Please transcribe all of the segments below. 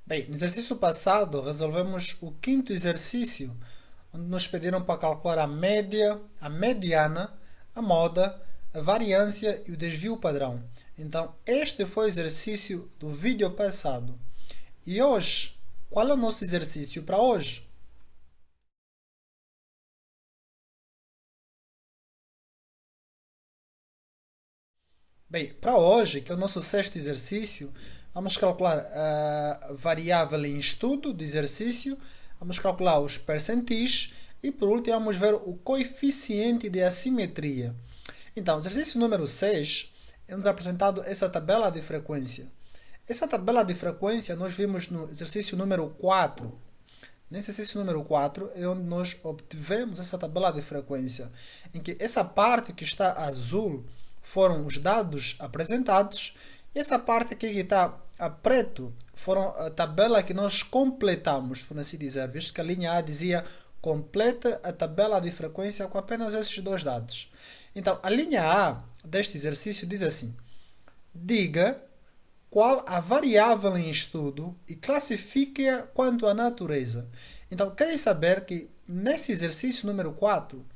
Bem, no exercício passado resolvemos o quinto exercício, onde nos pediram para calcular a média, a mediana, a moda, a variância e o desvio padrão. Então, este foi o exercício do vídeo passado. E hoje, qual é o nosso exercício para hoje? Bem, para hoje, que é o nosso sexto exercício, vamos calcular a variável em estudo do exercício, vamos calcular os percentis e, por último, vamos ver o coeficiente de assimetria. Então, exercício número 6 é-nos apresentado essa tabela de frequência. Essa tabela de frequência nós vimos no exercício número 4. Nesse exercício número 4 é onde nós obtivemos essa tabela de frequência, em que essa parte que está azul foram os dados apresentados, e essa parte aqui que está a preto foram a tabela que nós completamos, por assim dizer, visto que a linha A dizia completa a tabela de frequência com apenas esses dois dados. Então, a linha A deste exercício diz assim: diga qual a variável em estudo e classifique-a quanto à natureza. Então, querem saber que nesse exercício número 4,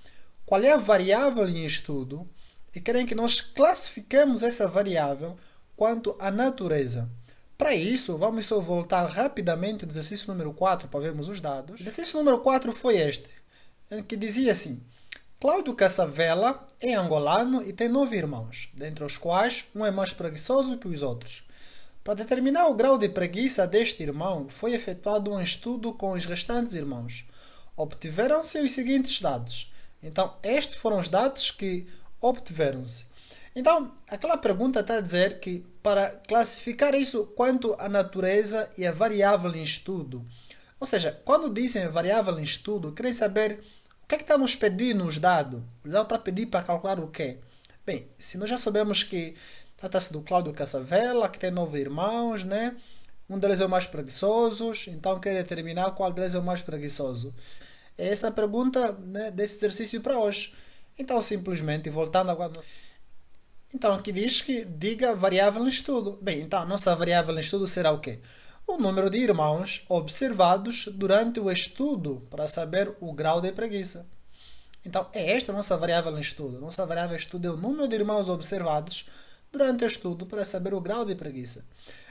qual é a variável em estudo e querem que nós classifiquemos essa variável quanto à natureza. Para isso, vamos só voltar rapidamente no exercício número 4 para vermos os dados. O exercício número 4 foi este, em que dizia assim: Cláudio Caçavela é angolano e tem 9 irmãos, dentre os quais um é mais preguiçoso que os outros. Para determinar o grau de preguiça deste irmão, foi efetuado um estudo com os restantes irmãos. Obtiveram-se os seguintes dados. Então, estes foram os dados que obtiveram-se. Então, aquela pergunta está a dizer que para classificar isso quanto à natureza e a variável em estudo, ou seja, quando dizem variável em estudo, querem saber o que é que está nos pedindo nos dados. O dado está a pedir para calcular o quê? Bem, se nós já sabemos que trata-se do Cláudio Caçavela, que tem 9 irmãos, né? Um deles é o mais preguiçoso, então quer determinar qual deles é o mais preguiçoso. É essa a pergunta, né, desse exercício para hoje. Então, simplesmente, voltando agora... Então, aqui diz que diga variável em estudo. Bem, então a nossa variável em estudo será o quê? O número de irmãos observados durante o estudo para saber o grau de preguiça. Então, é esta a nossa variável em estudo. A nossa variável em estudo é o número de irmãos observados durante o estudo para saber o grau de preguiça.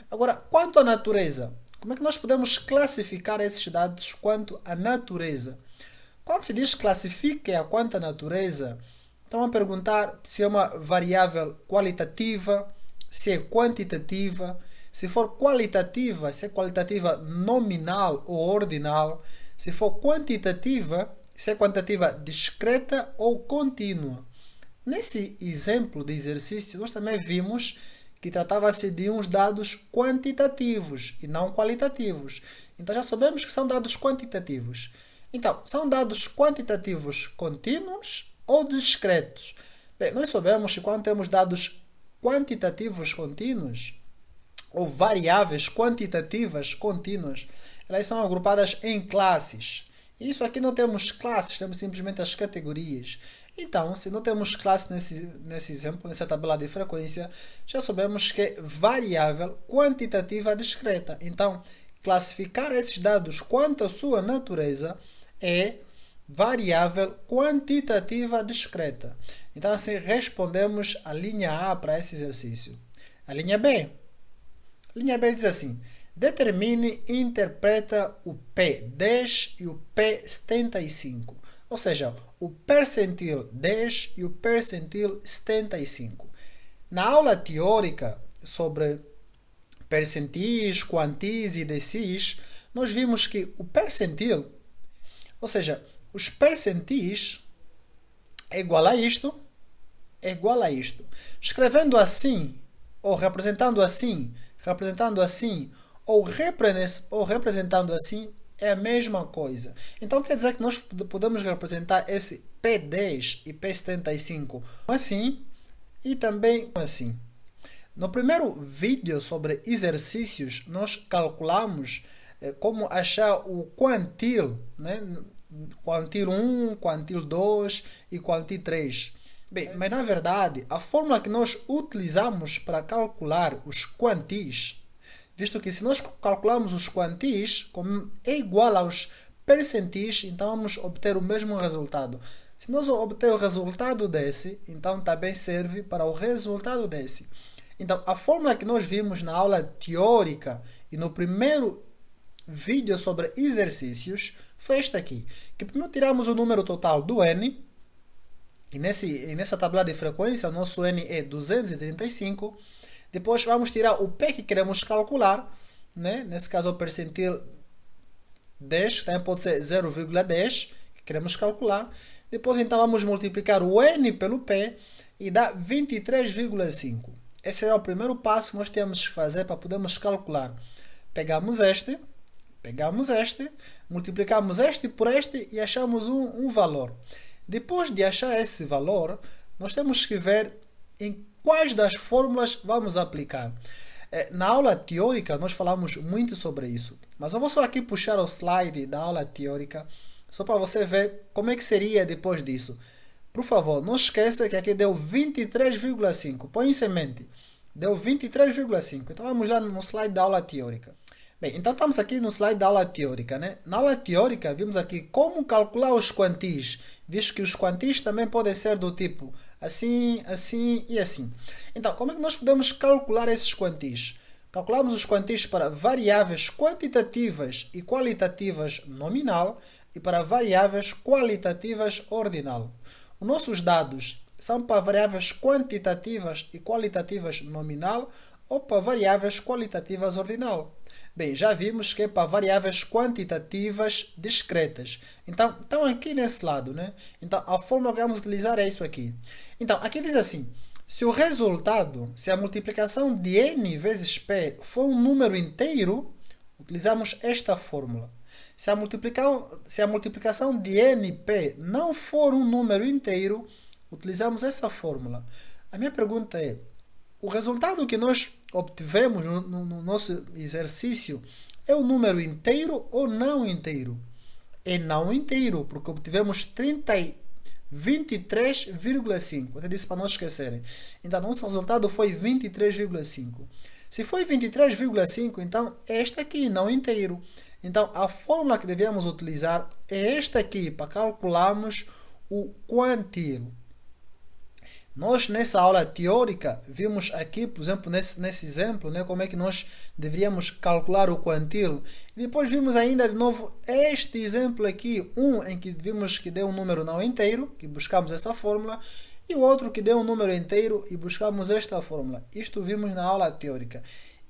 Agora, quanto à natureza, como é que nós podemos classificar esses dados quanto à natureza? Quando se diz classifique a quanto à natureza, estão a perguntar se é uma variável qualitativa, se é quantitativa. Se for qualitativa, se é qualitativa nominal ou ordinal. Se for quantitativa, se é quantitativa discreta ou contínua. Nesse exemplo de exercício, nós também vimos que tratava-se de uns dados quantitativos e não qualitativos. Então já sabemos que são dados quantitativos. Então, são dados quantitativos contínuos ou discretos? Bem, nós sabemos que quando temos dados quantitativos contínuos ou variáveis quantitativas contínuas, elas são agrupadas em classes. Isso aqui não temos classes, temos simplesmente as categorias. Então, se não temos classe nesse exemplo, nessa tabela de frequência, já sabemos que é variável quantitativa discreta. Então, classificar esses dados quanto à sua natureza é variável quantitativa discreta. Então, assim, respondemos a linha A para esse exercício. A linha B. A linha B diz assim: determine e interpreta o P10 e o P75. Ou seja, o percentil 10 e o percentil 75. Na aula teórica sobre percentis, quantis e decis, nós vimos que o percentil, ou seja, os percentis é igual a isto, é igual a isto. Escrevendo assim, ou representando assim, ou representando assim, é a mesma coisa. Então quer dizer que nós podemos representar esse P10 e P75 assim e também assim. No primeiro vídeo sobre exercícios, nós calculamos como achar o quantil, né? Quantil 1, quantil 2 e quantil 3. Bem, mas na verdade, a fórmula que nós utilizamos para calcular os quantis visto que se nós calcularmos os quantis, como é igual aos percentis, então vamos obter o mesmo resultado. Se nós obter o resultado desse, então também serve para o resultado desse. Então, a fórmula que nós vimos na aula teórica e no primeiro vídeo sobre exercícios foi esta aqui. Que primeiro tiramos o número total do n, e nessa tabela de frequência o nosso n é 235. Depois vamos tirar o p que queremos calcular, né? Nesse caso o percentil 10, também pode ser 0,10, que queremos calcular. Depois então vamos multiplicar o n pelo p e dá 23,5. Esse é o primeiro passo que nós temos que fazer para podermos calcular. Pegamos este, multiplicamos este por este e achamos um valor. Depois de achar esse valor, nós temos que ver em quais das fórmulas vamos aplicar. Na aula teórica nós falamos muito sobre isso, mas eu vou só aqui puxar o slide da aula teórica, só para você ver como é que seria depois disso. Por favor, não esqueça que aqui deu 23,5. Põe isso em mente. Deu 23,5. Então vamos lá no slide da aula teórica. Bem, então estamos aqui no slide da aula teórica, né? Na aula teórica vimos aqui como calcular os quantis, visto que os quantis também podem ser do tipo assim, assim e assim. Então, como é que nós podemos calcular esses quantis? Calculamos os quantis para variáveis quantitativas e qualitativas nominal e para variáveis qualitativas ordinal. Os nossos dados são para variáveis quantitativas e qualitativas nominal ou para variáveis qualitativas ordinal. Bem, já vimos que é para variáveis quantitativas discretas. Então, estão aqui nesse lado, né? Então, a fórmula que vamos utilizar é isso aqui. Então, aqui diz assim, se o resultado, se a multiplicação de n vezes p for um número inteiro, utilizamos esta fórmula. Se a multiplicação de np não for um número inteiro, utilizamos essa fórmula. A minha pergunta é, o resultado que nós obtivemos no nosso exercício é um número inteiro ou não inteiro? É não inteiro, porque obtivemos 23,5. Eu disse para não esquecerem. Então, nosso resultado foi 23,5. Se foi 23,5, então é este aqui, não inteiro. Então, a fórmula que devemos utilizar é esta aqui, para calcularmos o quantil. Nós, nessa aula teórica, vimos aqui, por exemplo, nesse exemplo, né, como é que nós deveríamos calcular o quantil. E depois vimos ainda, de novo, este exemplo aqui, em que vimos que deu um número não inteiro, que buscamos essa fórmula, e o outro que deu um número inteiro e buscamos esta fórmula. Isto vimos na aula teórica.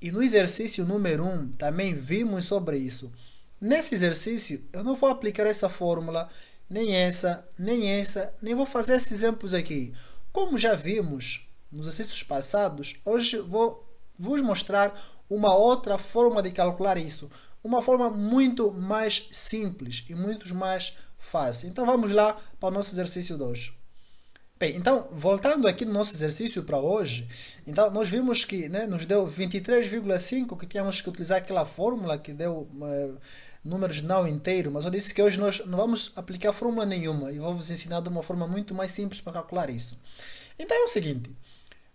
E no exercício número 1 também vimos sobre isso. Nesse exercício eu não vou aplicar essa fórmula, nem essa, nem vou fazer esses exemplos aqui. Como já vimos nos exercícios passados, hoje vou vos mostrar uma outra forma de calcular isso. Uma forma muito mais simples e muito mais fácil. Então vamos lá para o nosso exercício de hoje. Bem, então, voltando aqui no nosso exercício para hoje, então nós vimos que, né, nos deu 23,5, que tínhamos que utilizar aquela fórmula que deu números não inteiros, mas eu disse que hoje nós não vamos aplicar fórmula nenhuma e vou vos ensinar de uma forma muito mais simples para calcular isso. Então é o seguinte,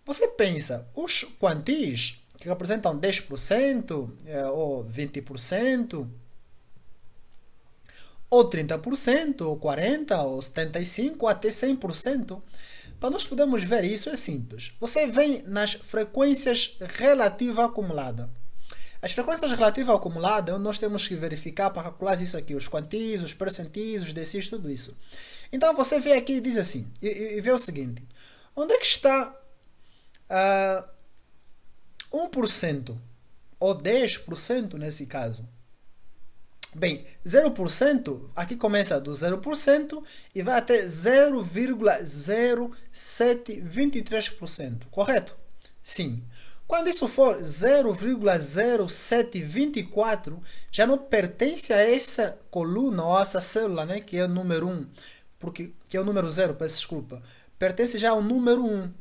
você pensa, os quantis que representam 10% ou 20%, ou 30%, ou 40%, ou 75%, ou até 100%. Para nós podermos ver isso é simples. Você vem nas frequências relativa acumulada. As frequências relativa acumulada é onde nós temos que verificar para calcular isso aqui, os quantis, os percentis, os decis, tudo isso. Então você vê aqui e diz assim, e vê o seguinte, onde é que está 1% ou 10% nesse caso? Bem, 0%, aqui começa do 0% e vai até 0,0723%, correto? Sim. Quando isso for 0,0724, já não pertence a essa coluna ou a essa célula, né, que é o número 1, que é o número 0, peço desculpa. Pertence já ao número 1.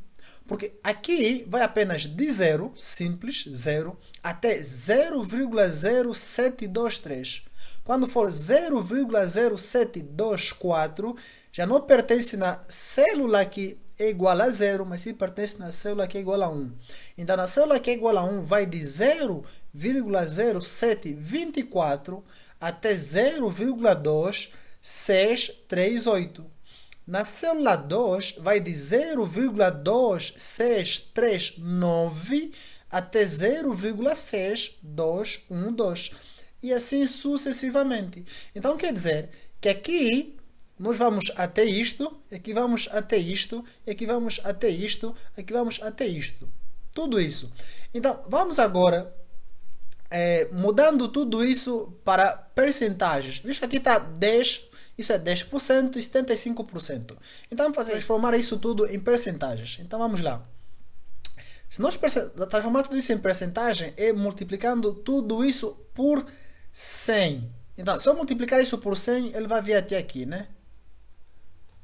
Porque aqui vai apenas de 0, simples, 0, até 0,0723. Quando for 0,0724, já não pertence na célula que é igual a 0, mas sim pertence na célula que é igual a 1. Então, na célula que é igual a 1 vai de 0,0724 até 0,2638. Na célula 2 vai de 0,2639 até 0,6212 e assim sucessivamente. Então quer dizer que aqui nós vamos até isto, aqui vamos até isto, aqui vamos até isto, aqui vamos até isto. Tudo isso. Então vamos agora mudando tudo isso para percentagens. Visto que aqui está 10%. Isso é 10% e 75%. Então vamos transformar isso tudo em percentagens. Então vamos lá. Se nós transformar tudo isso em percentagem, é multiplicando tudo isso por 100. Então, se eu multiplicar isso por 100, ele vai vir até aqui, né?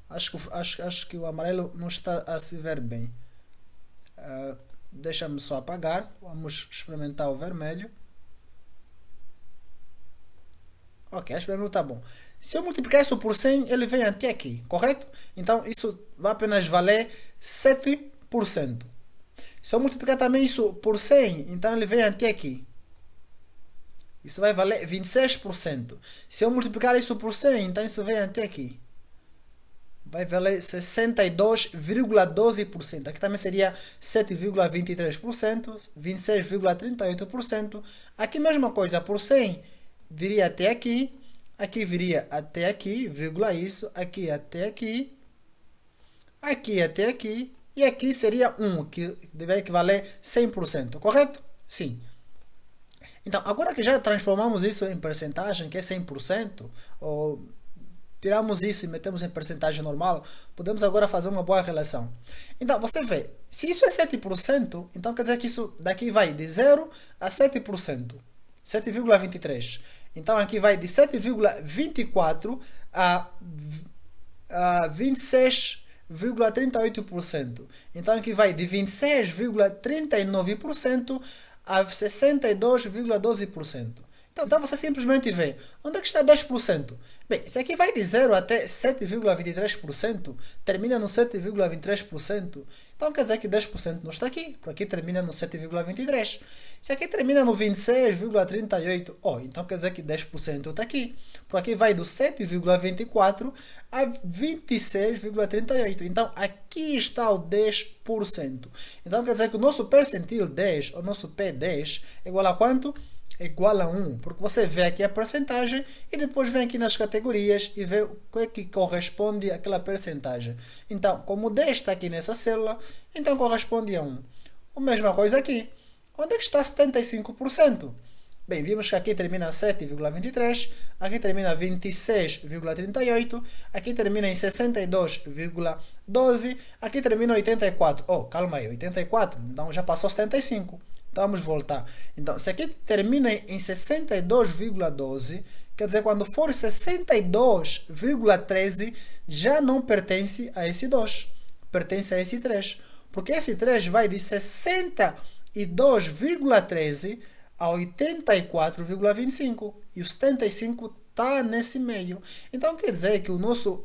Acho que o amarelo não está a se ver bem. Deixa-me só apagar. Vamos experimentar o vermelho. Ok, acho que o vermelho está bom. Se eu multiplicar isso por 100, ele vem até aqui, correto? Então, isso vai apenas valer 7%. Se eu multiplicar também isso por 100, então ele vem até aqui. Isso vai valer 26%. Se eu multiplicar isso por 100, então isso vem até aqui. Vai valer 62,12%. Aqui também seria 7,23%, 26,38%. Aqui mesma coisa, por 100, viria até aqui. Aqui viria até aqui, vírgula isso, aqui até aqui, aqui até aqui, e aqui seria 1, que deve equivaler 100%, correto? Sim. Então, agora que já transformamos isso em percentagem, que é 100%, ou tiramos isso e metemos em percentagem normal, podemos agora fazer uma boa relação. Então, você vê, se isso é 7%, então quer dizer que isso daqui vai de 0 a 7%, 7,23%. Então aqui vai de 7,24 a 26,38%. Então aqui vai de 26,39% a 62,12%. Então você simplesmente vê onde é que está 10%. Bem, se aqui vai de 0 até 7,23%, termina no 7,23%. Então quer dizer que 10% não está aqui, por aqui termina no 7,23%. Se aqui termina no 26,38%, então quer dizer que 10% está aqui. Por aqui vai do 7,24% a 26,38%. Então aqui está o 10%. Então quer dizer que o nosso percentil 10, o nosso P10, é igual a quanto? É igual a 1, porque você vê aqui a percentagem e depois vem aqui nas categorias e vê o que é que corresponde àquela percentagem. Então, como o 10 está aqui nessa célula, então corresponde a 1. A mesma coisa aqui. Onde é que está 75%? Bem, vimos que aqui termina 7,23, aqui termina 26,38, aqui termina em 62,12, aqui termina 84. Calma aí, 84, então já passou 75. Então vamos voltar. Então, se aqui termina em 62,12, quer dizer, quando for 62,13, já não pertence a esse 2, pertence a esse 3. Porque esse 3 vai de 62,13 a 84,25. E o 75 está nesse meio. Então quer dizer que o nosso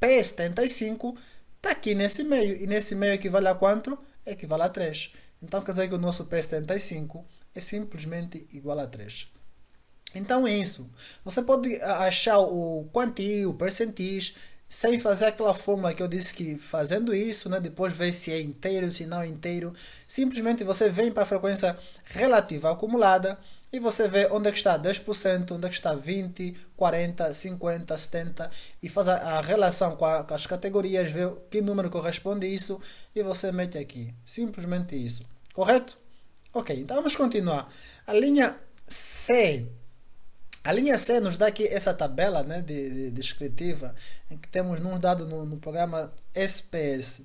P75 está aqui nesse meio. E nesse meio equivale a quanto? Equivale a 3. Então quer dizer que o nosso P75 é simplesmente igual a 3. Então é isso. Você pode achar o quantil, o percentis, sem fazer aquela fórmula que eu disse que fazendo isso, depois ver se é inteiro, se não é inteiro. Simplesmente você vem para a frequência relativa acumulada e você vê onde é que está 10%, onde é que está 20%, 40%, 50%, 70% e faz a relação com as categorias, vê que número corresponde a isso e você mete aqui. Simplesmente isso. Correto? Ok, então vamos continuar. A linha C nos dá aqui essa tabela descritiva em que temos nos dado no programa SPS.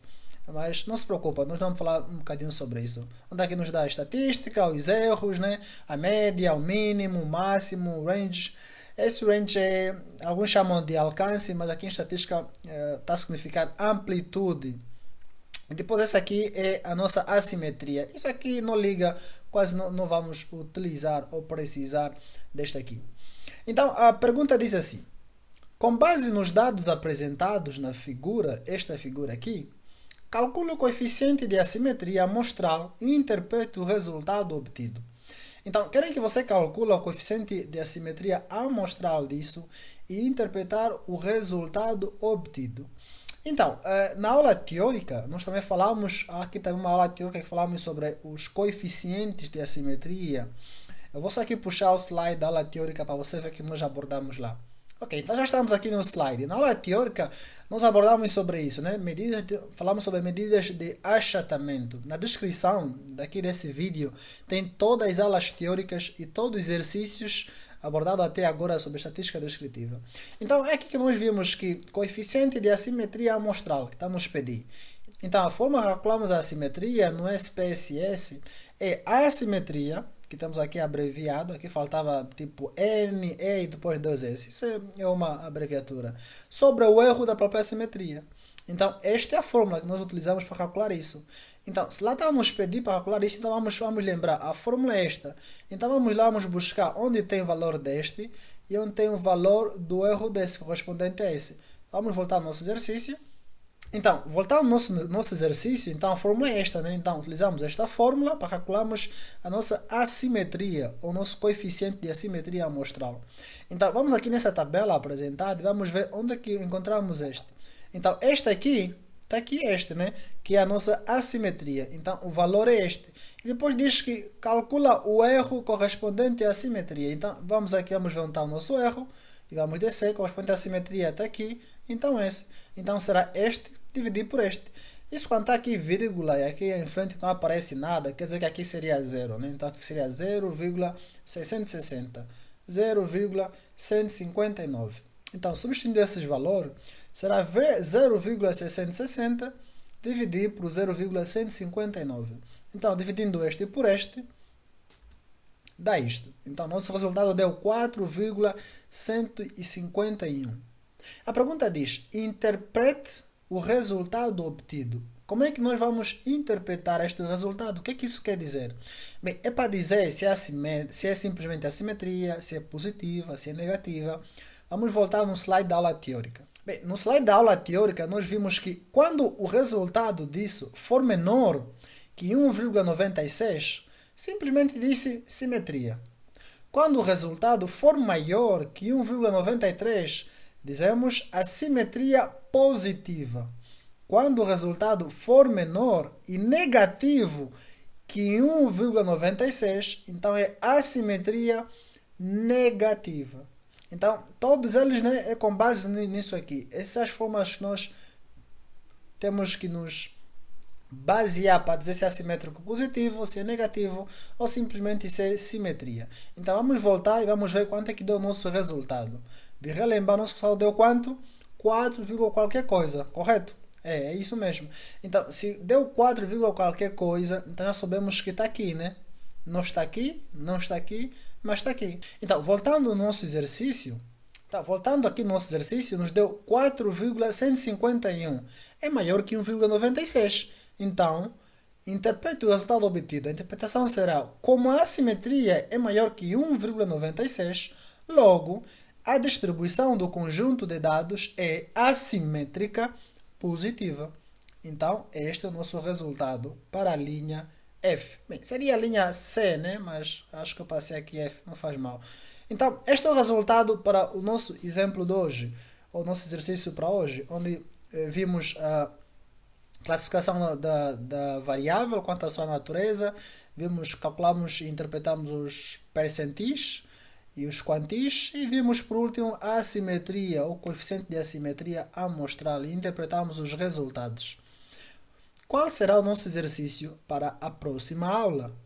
Mas não se preocupa, nós vamos falar um bocadinho sobre isso. Onde é que nos dá a estatística, os erros, a média, o mínimo, o máximo, o range. Esse range alguns chamam de alcance, mas aqui em estatística está a significar amplitude. E depois essa aqui é a nossa assimetria. Isso aqui não liga, quase não vamos utilizar ou precisar deste aqui. Então a pergunta diz assim: com base nos dados apresentados na figura, esta figura aqui, calcule o coeficiente de assimetria amostral e interprete o resultado obtido. Então, querem que você calcule o coeficiente de assimetria amostral disso e interpretar o resultado obtido. Então, na aula teórica, nós também falamos, aqui também uma aula teórica que falamos sobre os coeficientes de assimetria. Eu vou só aqui puxar o slide da aula teórica para você ver que nós abordamos lá. Ok, então já estamos aqui no slide. Na aula teórica, nós abordamos sobre isso, né? Falamos sobre medidas de achatamento. Na descrição daqui desse vídeo tem todas as aulas teóricas e todos os exercícios abordados até agora sobre estatística descritiva. Então é aqui que nós vimos que coeficiente de assimetria amostral, que está nos PD. Então a forma que calculamos a assimetria no SPSS é a assimetria, que temos aqui abreviado, aqui faltava tipo N, E e depois 2S. Isso é uma abreviatura. Sobre o erro da própria assimetria. Então, esta é a fórmula que nós utilizamos para calcular isso. Então, se lá estamos pedir para calcular isso, então vamos lembrar, a fórmula é esta. Então, vamos buscar onde tem o valor deste e onde tem o valor do erro desse, correspondente a esse. Vamos voltar ao nosso exercício. Então, voltando ao nosso exercício, então a fórmula é esta, né? Então, utilizamos esta fórmula para calcularmos a nossa assimetria, o nosso coeficiente de assimetria amostral. Então, vamos aqui nessa tabela apresentada e vamos ver onde é que encontramos este. Então, este aqui, está aqui este, né? Que é a nossa assimetria. Então, o valor é este. E depois diz que calcula o erro correspondente à assimetria. Então, vamos aqui, vamos ver onde está o nosso erro. E vamos descer, correspondente à assimetria está aqui. Então, esse. Então, será este dividir por este. Isso quando está aqui vírgula e aqui em frente não aparece nada, quer dizer que aqui seria zero, né? Então aqui seria 0,660, 0,159. Então, substituindo esses valores, será 0,660 dividir por 0,159. Então, dividindo este por este, dá isto. Então, nosso resultado deu 4,151. A pergunta diz, interprete o resultado obtido. Como é que nós vamos interpretar este resultado? O que é que isso quer dizer? Bem, é para dizer se é simplesmente assimetria, se é positiva, se é negativa. Vamos voltar no slide da aula teórica. Bem, no slide da aula teórica, nós vimos que quando o resultado disso for menor que 1,96, simplesmente disse simetria. Quando o resultado for maior que 1,93, dizemos assimetria positiva. Quando o resultado for menor e negativo que 1,96, então é assimetria negativa. Então, todos eles, né, é com base nisso aqui. Essas formas que nós temos que nos basear para dizer se é assimétrico positivo, se é negativo ou simplesmente se é simetria. Então, vamos voltar e vamos ver quanto é que deu o nosso resultado. De relembrar, nosso resultado deu quanto? 4, qualquer coisa, correto? É isso mesmo. Então, se deu 4, qualquer coisa, então já sabemos que está aqui, né? Não está aqui, não está aqui, mas está aqui. Então, voltando ao nosso exercício, nos deu 4,151. É maior que 1,96. Então, interprete o resultado obtido. A interpretação será, como a assimetria é maior que 1,96, logo, a distribuição do conjunto de dados é assimétrica positiva. Então, este é o nosso resultado para a linha F. Bem, seria a linha C, né? Mas acho que eu passei aqui F, não faz mal. Então, este é o resultado para o nosso exemplo de hoje, o nosso exercício para hoje, onde vimos a classificação da variável quanto à sua natureza, calculamos e interpretamos os percentis e os quantis, e vimos por último a assimetria, o coeficiente de assimetria amostral, e interpretamos os resultados. Qual será o nosso exercício para a próxima aula?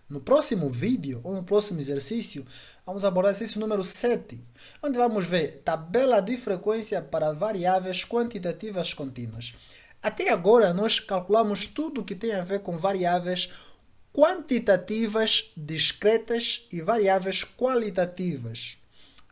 No próximo vídeo, ou no próximo exercício, vamos abordar o exercício número 7, onde vamos ver tabela de frequência para variáveis quantitativas contínuas. Até agora, nós calculamos tudo que tem a ver com variáveis quantitativas discretas e variáveis qualitativas.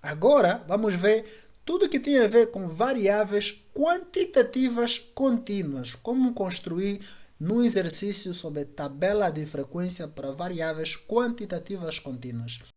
Agora, vamos ver tudo que tem a ver com variáveis quantitativas contínuas, como construir no exercício sobre tabela de frequência para variáveis quantitativas contínuas.